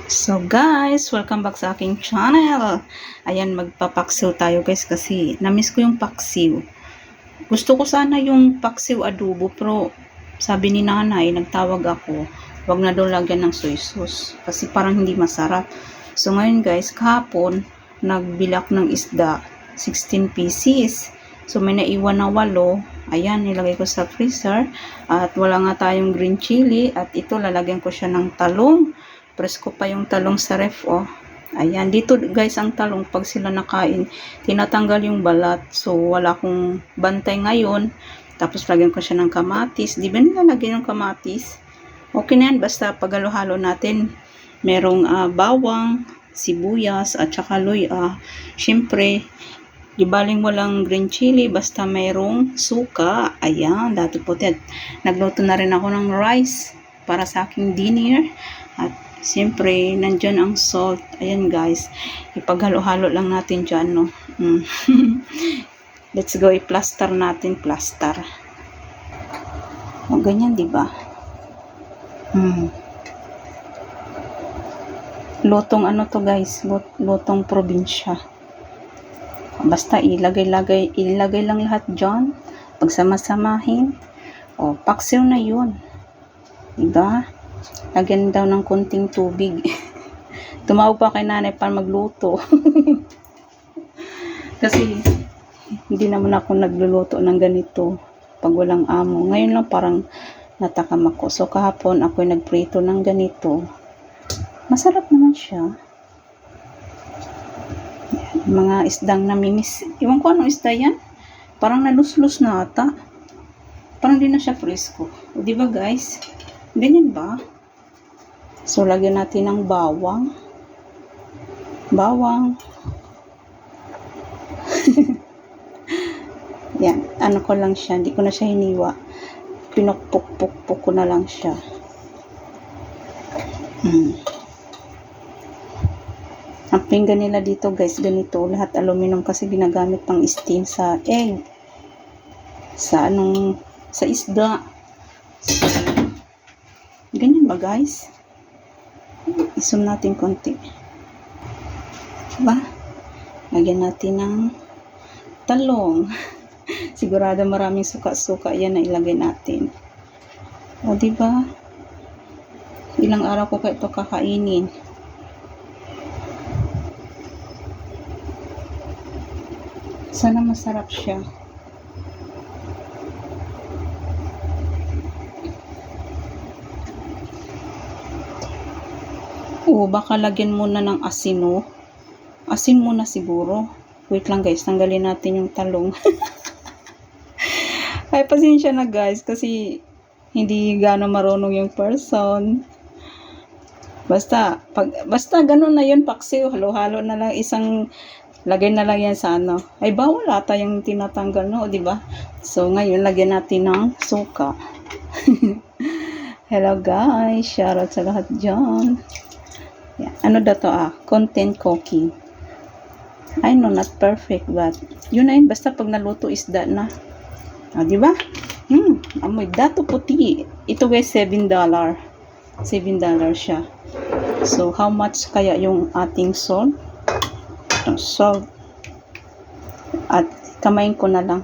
So guys, welcome back sa aking channel. Ayan, magpapaksiw tayo guys kasi namiss ko yung paksiw. Gusto ko sana yung paksiw adobo pero sabi ni nanay, nagtawag ako, wag na daw lagyan ng soy sauce kasi parang hindi masarap. So ngayon guys, kahapon nagbilak ng isda, 16 pieces. So may naiwan na 8. Ayan, nilagay ko sa freezer at wala nga tayong green chili at ito lalagyan ko siya ng talong. Presko pa yung talong sa ref, oh. Ayan, dito guys ang talong, pag sila nakain, tinatanggal yung balat. So, wala akong bantay ngayon. Tapos, lagyan ko siya ng kamatis. Di ba nilalagyan yung kamatis? Okay na yan, basta paghalo-halo natin. Merong bawang, sibuyas, at saka luya. Siyempre, di baling walang green chili, basta mayroong suka. Ayan, dati po. Nagluto na rin ako ng rice para sa aking dinner. At siyempre, nandyan ang salt. Ayan guys, ipaghalo-halo lang natin dyan, no? Let's go, i-plaster natin, plaster. O, ganyan, diba? Lutong ano to guys, lutong probinsya. Basta ilagay lang lahat dyan. Pagsama-samahin. O, paksiw na yun. Diba? Lagyan daw ng konting tubig. Tumawag pa kay nanay para magluto. Kasi hindi naman ako nagluluto ng ganito pag walang amo. Ngayon lang parang natakam ako. So kahapon ako nagprito ng ganito. Masarap naman siya. Yan, mga isdang namimiss. Iwan ko anong isda yan. Parang naluslus na ata. Parang di na siya presko. O diba guys? Ganyan ba? So, lagyan natin ng bawang. Bawang. Yan. Ano ko lang siya. Hindi ko na siya hiniwa. Pinukpuk-puk ko na lang siya. Ang pinggan nila dito guys, ganito. Lahat aluminum kasi ginagamit pang steam sa egg. Sa isda. Ganyan ba guys? Isum natin konti. Diba? Lagyan natin ng talong. Sigurado maraming suka-suka yan na ilagay natin. O diba? Ilang araw ko kayo ito kakainin. Sana masarap siya. O, baka lagyan muna ng asino. Asin muna siguro. Wait lang guys, tanggalin natin yung talong. Ay, pasensya na guys, kasi hindi gano'ng marunong yung person. Basta ganun na yun, paksiw. Halo-halo na lang, lagay na lang yan sa ano. Ay, bawal ata yung tinatanggal, no? Diba? So, ngayon, lagyan natin ng suka. Hello guys, shoutout sa lahat dyan. Yeah. Ano daw to content cooking. I know, not perfect, but yun na yun, basta pag naluto isda na. Diba? Amoy, dato puti. Ito guys, $7. $7 siya. So, how much kaya yung ating salt? Salt. At kamayin ko na lang.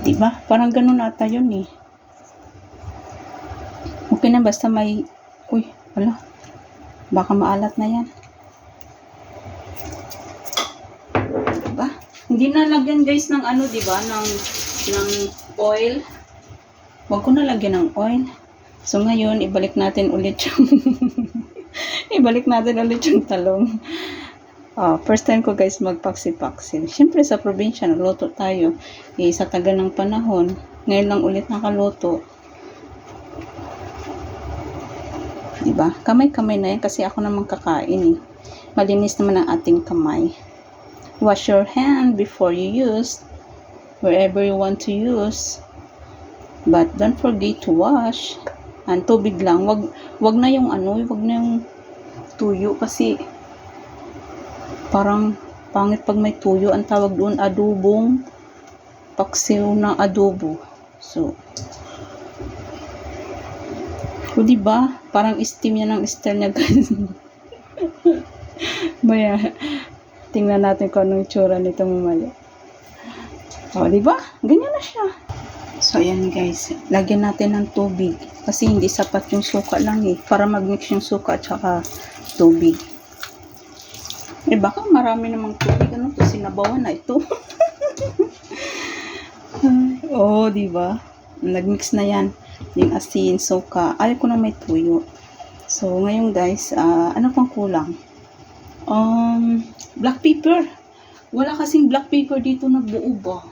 Diba? Parang ganun ata yun eh. Okay na, basta may... Uy, wala. Baka maalat na yan. Diba? Hindi na lagyan guys ng ano, diba? Ng oil. Huwag ko na lagyan ng oil. So ngayon, ibalik natin ulit yung... ibalik natin ulit yung talong. First time ko guys magpaksi-paksi. Siyempre sa probinsya, nagluto tayo. Sa tagal ng panahon. Ngayon lang ulit nakaluto. Diba? Kamay-kamay na yan kasi ako naman kakain eh. Malinis naman ang ating kamay. Wash your hand before you use. Wherever you want to use. But don't forget to wash. And tubig lang. Wag na yung wag na yung tuyo kasi parang pangit pag may tuyo. Ang tawag doon adobong paksiw na adobo. So, o diba? Parang steam yan ang style niya guys. Maya, tingnan natin kung anong itsura nito mamaya. O, diba? Ganyan na siya. So, ayan guys. Lagyan natin ng tubig. Kasi hindi sapat yung suka lang eh. Para mag-mix yung suka at saka tubig. Eh, baka marami namang tubig. Ano to? Sinabawan na ito. Oh, diba? Nag-mix na yan. Yung asin, suka. Ayaw ko na may tuyo. So, ngayon guys, ano pang kulang? Black pepper. Wala kasing black pepper dito na buo ba?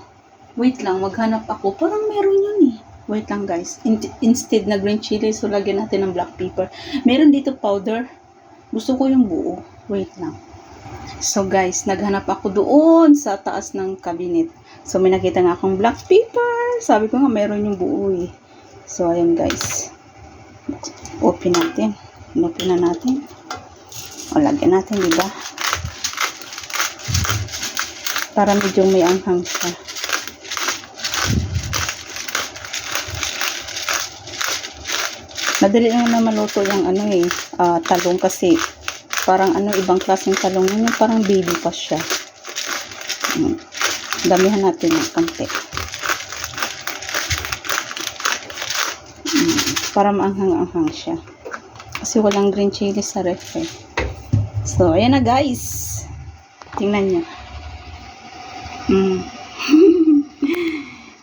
Wait lang, maghanap ako. Parang meron yun eh. Wait lang guys. Instead na green chili, so lagyan natin ng black pepper. Meron dito powder. Gusto ko yung buo. Wait lang. So guys, naghanap ako doon sa taas ng cabinet. So may nakita nga akong black pepper. Sabi ko nga meron yung buo eh. So ayan guys. Open natin. Open na natin. O lagyan natin, diba? Para medyo may anghang siya. Madali lang na maluto yung ano eh, talong kasi parang ano ibang klaseng talong yun, parang baby pa siya. Damihan natin ng konti. Para maanghang-anghang siya. Kasi walang green chili sa ref eh. So, ayan na guys. Tingnan nyo.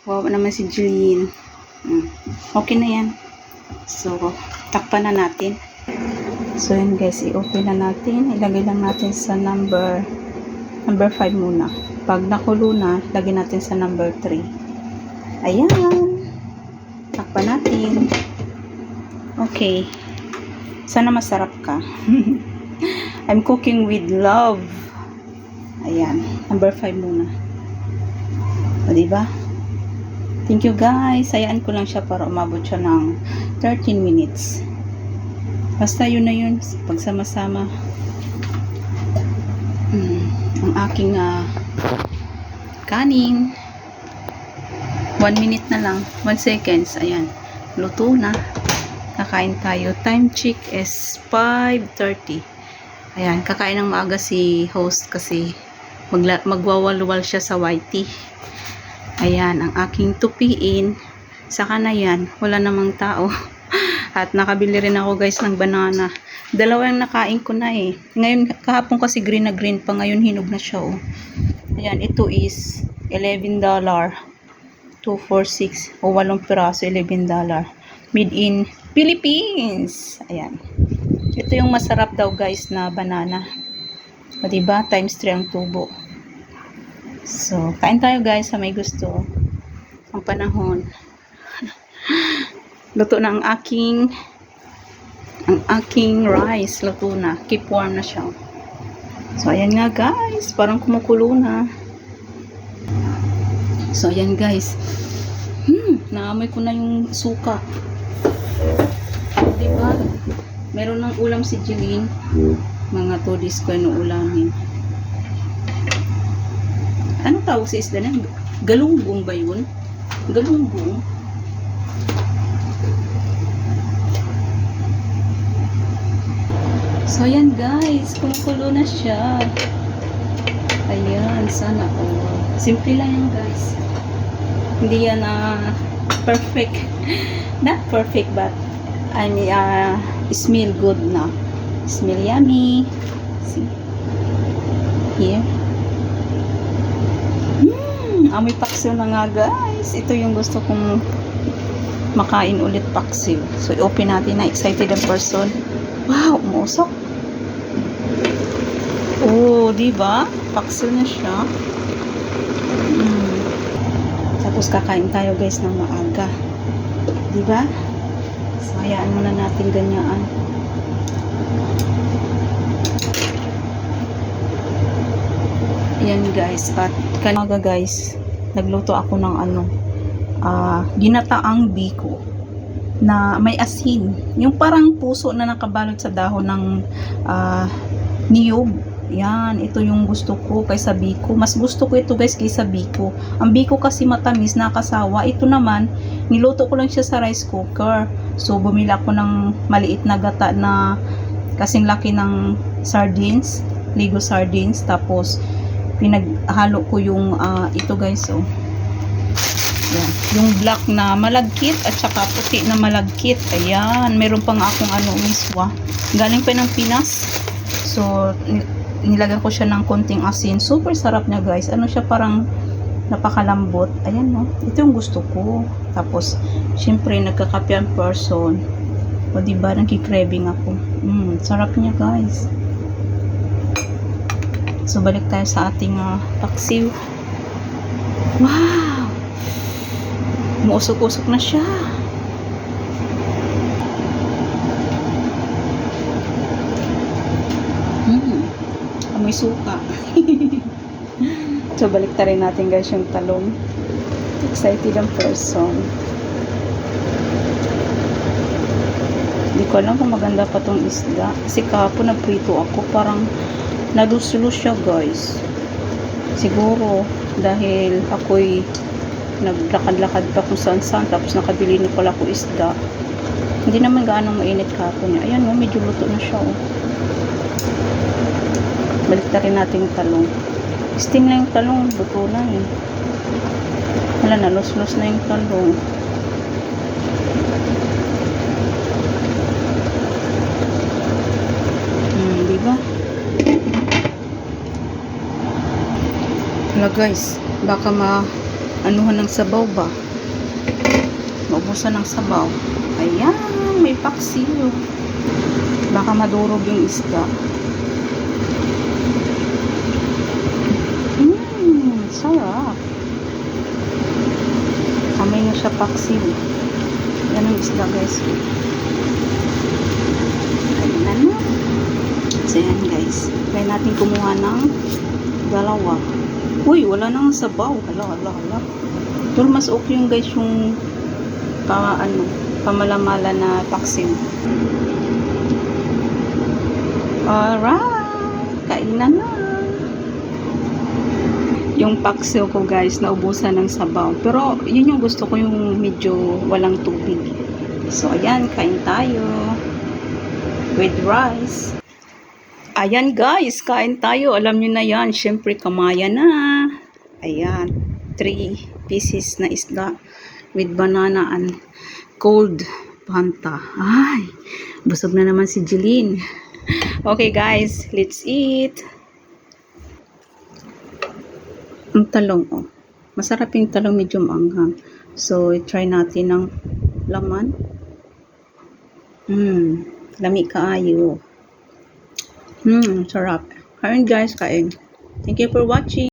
Wow naman si Julian. Okay na yan. So, takpan na natin. So, yun guys, i-open na natin. Ilagay lang natin sa number 5 muna. Pag nakulo na, lagay natin sa number 3. Ayan. Takpan natin. Okay. Sana masarap ka. I'm cooking with love. Ayan. Number 5 muna. O, diba? Thank you guys. Hayaan ko lang siya para umabot siya ng 13 minutes. Basta yun na yun. Pagsama-sama. Ang aking kanin. 1 minute na lang. 1 seconds. Ayan. Luto na. Kakain tayo. Time check is 5:30. Ayan. Kakain ng maaga si host kasi magwawalwal siya sa YT. Ayan, ang aking tupiin. Saka na yan, wala namang tao. At nakabili rin ako guys ng banana. Dalawa yung nakain ko na eh. Ngayon, kahapon kasi green na green pa. Ngayon hinog na siya oh. Ayan, ito is $11. 246 o 8 piraso, $11. Made in Philippines. Ayan. Ito yung masarap daw guys na banana. O diba? Times 3 ang tubo. So, kain tayo guys sa may gusto. Ang panahon. Luto na ang aking rice. Luto na. Keep warm na siya. So, ayan nga guys. Parang kumukulo na. So, ayan guys. Naamoy ko na yung suka. Diba? Meron ng ulam si Jeline. Mga 2 days ko yung ulamin. Ano tawag sa isda na? Galunggong ba yun? Galunggong? So, ayan guys. Kumukulo na siya. Ayan. Sana all. Simple lang yan guys. Hindi yan perfect. Not perfect but I mean, smell good na. Smell yummy. See? Here. Amoy paksiw na nga guys. Ito yung gusto kong makain ulit, paksiw. So, i-open natin na. Excited ang person. Wow, umusok. Oh, diba? Paksiw na siya. Tapos kakain tayo guys ng maaga. Diba? So, hayaan muna natin ganyan. Yan guys. At kanina guys, nagluto ako ng ginataang biko na may asin. Yung parang puso na nakabalot sa dahon ng niyog. Yan, ito yung gusto ko kaysa biko. Mas gusto ko ito guys kaysa biko. Ang biko kasi matamis, nakasawa. Ito naman, niluto ko lang siya sa rice cooker. So, bumili ako ng maliit na gata na kasing laki ng sardines, Lego sardines. Tapos, pinaghalo ko yung ito guys, oh. Yan. Yung black na malagkit at saka puti na malagkit. Ayan, meron pang akong miswa. Galing pa ng Pinas. So, nilagyan ko siya ng konting asin. Super sarap niya guys. Ano siya, parang napakalambot. Ayan, no. Ito yung gusto ko. Tapos, syempre, nagkakape ang person. O, diba, nagkikraving ako. Sarap niya guys. So, balik tayo sa ating paksiw. Wow! Umuusok-usok na siya. Amoy suka. So, balik rin natin guys yung talong. Excited ang person. Hindi ko alam kung maganda pa tong isda. Kasi kahapon nagprito ako. Parang nadus-lus siya guys. Siguro dahil ako'y naglakad-lakad pa kung saan-saan. Tapos nakabili na pala ako isda. Hindi naman gaano mainit kahapon niya. Ayan, medyo luto na siya. Balik na rin natin yung talong. Steam na yung talong. Luto na eh. Wala na. Los-los na yung talong. Diba? Wala guys. Baka anuhan ng sabaw ba? Maubusan ng sabaw. Ayan. May paksiw. Baka madurog yung isda. Sarap. Kamay na siya paksiw. Yan ang isda guys. Ayan na. So yan guys. Try natin kumuha ng dalawa. Uy, wala nang sabaw. Hala. Pero mas okay yung guys yung pamalamala na paksiw. Alright. Kainan na. Yung paksiw ko guys, naubusan ng sabaw. Pero yun yung gusto ko, yung medyo walang tubig. So ayan, kain tayo. With rice. Ayan guys, kain tayo. Alam nyo na yan, syempre kamaya na. Ayan, 3 pieces na isda with banana and cold Fanta. Ay, busog na naman si Jeline. Okay guys, let's eat. Ang talong, oh. Masarap yung talong, medyo maanghang. So, try natin ng laman. Lami kaayo. Sarap. Kain guys, kain. Thank you for watching.